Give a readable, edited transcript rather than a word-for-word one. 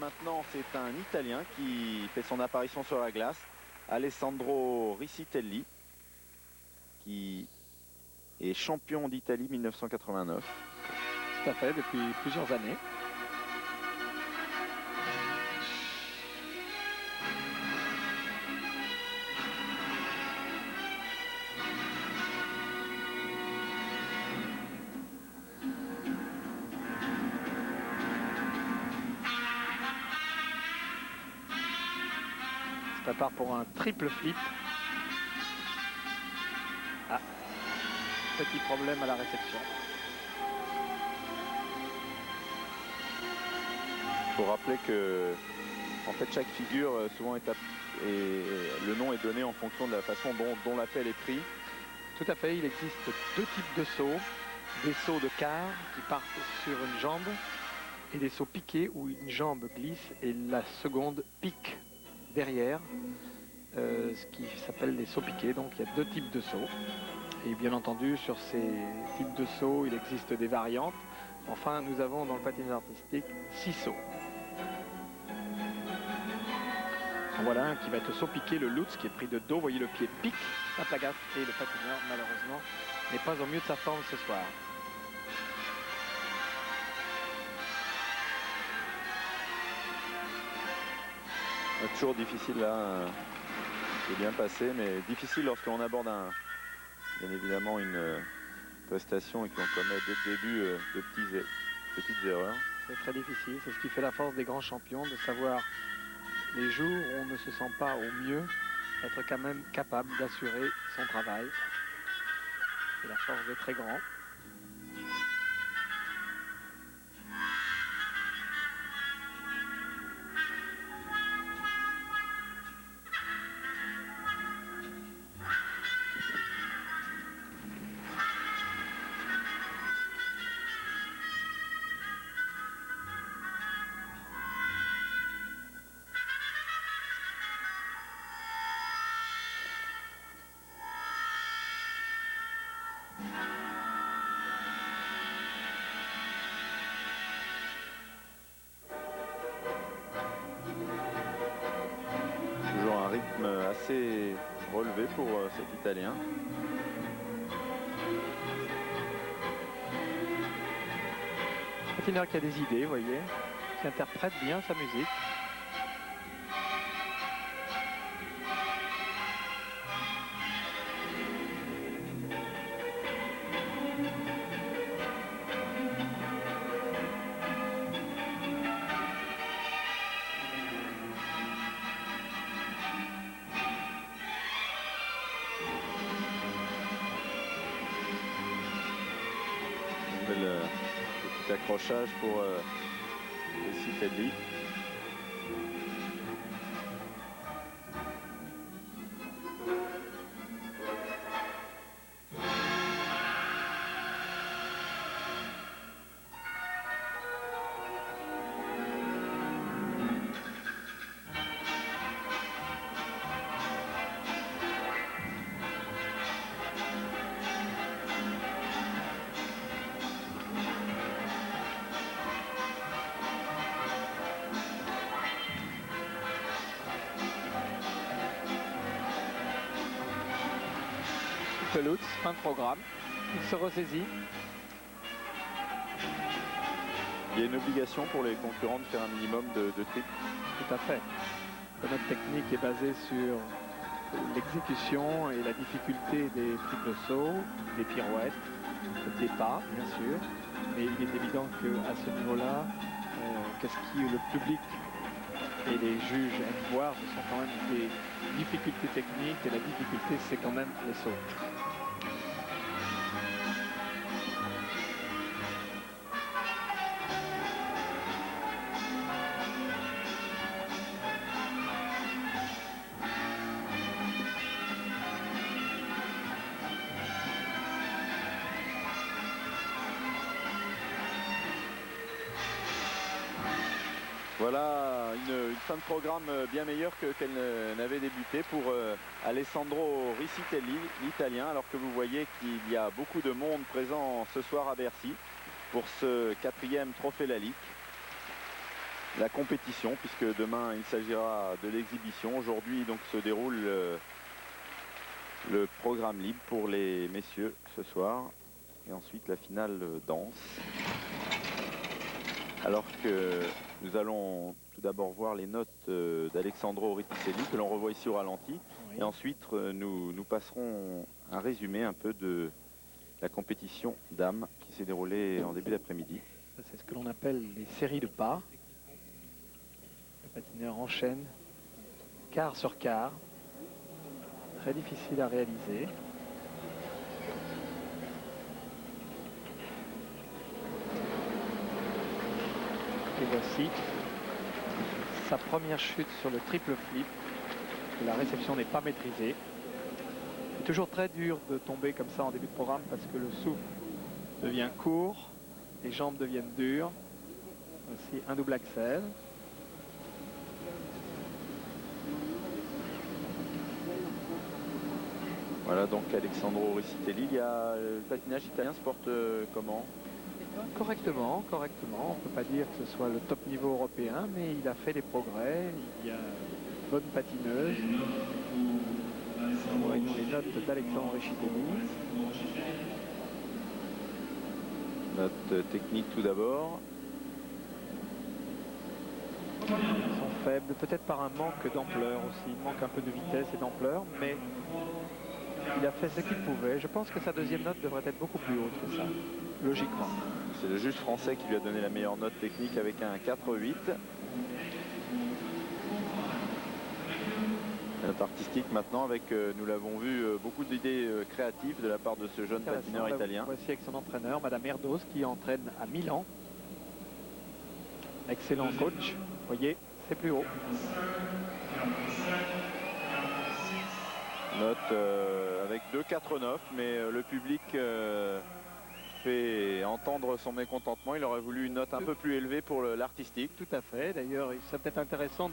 maintenant, c'est un Italien qui fait son apparition sur la glace, Alessandro Riccitelli, qui est champion d'Italie 1989. Tout à fait, depuis plusieurs années. Il se prépare pour un triple flip. Ah, petit problème à la réception. Il faut rappeler que en fait, chaque figure souvent est et le nom est donné en fonction de la façon dont l'appel est pris. Tout à fait, il existe deux types de sauts. Des sauts de quart qui partent sur une jambe et des sauts piqués où une jambe glisse et la seconde pique derrière, ce qui s'appelle des sauts piqués. Donc il y a deux types de sauts. Et bien entendu, sur ces types de sauts, il existe des variantes. Enfin, nous avons dans le patinage artistique 6 sauts. En voilà un qui va être saut piqué, le Lutz, qui est pris de dos. Vous voyez, le pied pique, tape la gaffe et le patineur, malheureusement, n'est pas au mieux de sa forme ce soir. Toujours difficile là, c'est bien passé, mais difficile lorsque l'on aborde bien évidemment une prestation et qu'on commet dès le début de petites erreurs. C'est très difficile, c'est ce qui fait la force des grands champions, de savoir les jours où on ne se sent pas au mieux, être quand même capable d'assurer son travail. C'est la force des très grands. Toujours un rythme assez relevé pour cet Italien. Patineur qui a des idées, vous voyez, qui interprète bien sa musique. Le petit accrochage pour Riccitelli. Lutz, fin de programme, il se ressaisit. Il y a une obligation pour les concurrents de faire un minimum de triples. Tout à fait. Notre technique est basée sur l'exécution et la difficulté des triples sauts, des pirouettes, des pas, bien sûr. Mais il est évident qu'à ce niveau-là, qu'est-ce que le public et les juges aiment voir, ce sont quand même des difficultés techniques, et la difficulté, c'est quand même les sauts. Voilà une fin de programme bien meilleure qu'elle n'avait débuté pour Alessandro Riccitelli, l'Italien, alors que vous voyez qu'il y a beaucoup de monde présent ce soir à Bercy pour ce 4e trophée Lalique. la compétition, puisque demain il s'agira de l'exhibition. Aujourd'hui donc se déroule le programme libre pour les messieurs ce soir, et ensuite la finale danse. Alors que nous allons tout d'abord voir les notes d'Alexandro Riticelli que l'on revoit ici au ralenti, Oui. et ensuite nous passerons un résumé un peu de la compétition dames qui s'est déroulée en début d'après-midi. C'est ce que l'on appelle les séries de pas. Le patineur enchaîne quart sur quart. Très difficile à réaliser. Et voici sa première chute sur le triple flip. La réception n'est pas maîtrisée. C'est toujours très dur de tomber comme ça en début de programme parce que le souffle devient court, les jambes deviennent dures. Voici un double axel. Voilà donc Alexandro Ricitelli. Le patinage italien se porte comment? Correctement. On ne peut pas dire que ce soit le top niveau européen, mais il a fait des progrès. Il y a une bonne patineuse. Voyons les notes d'Alexandre Ricitelli. Note technique tout d'abord. Ils sont faibles, peut-être par un manque d'ampleur aussi. Il manque un peu de vitesse et d'ampleur, mais il a fait ce qu'il pouvait. Je pense que sa deuxième note devrait être beaucoup plus haute que ça, logiquement. C'est le juge français qui lui a donné la meilleure note technique avec un 4,8. Note artistique maintenant avec, nous l'avons vu, beaucoup d'idées créatives de la part de ce jeune patineur italien. Voici avec son entraîneur, Madame Erdos, qui entraîne à Milan. Excellent coach. Vous voyez, c'est plus haut. Note avec 2,49, mais le public fait entendre son mécontentement. Il aurait voulu une note un peu plus élevée pour l'artistique. Tout à fait. D'ailleurs, il serait peut-être intéressant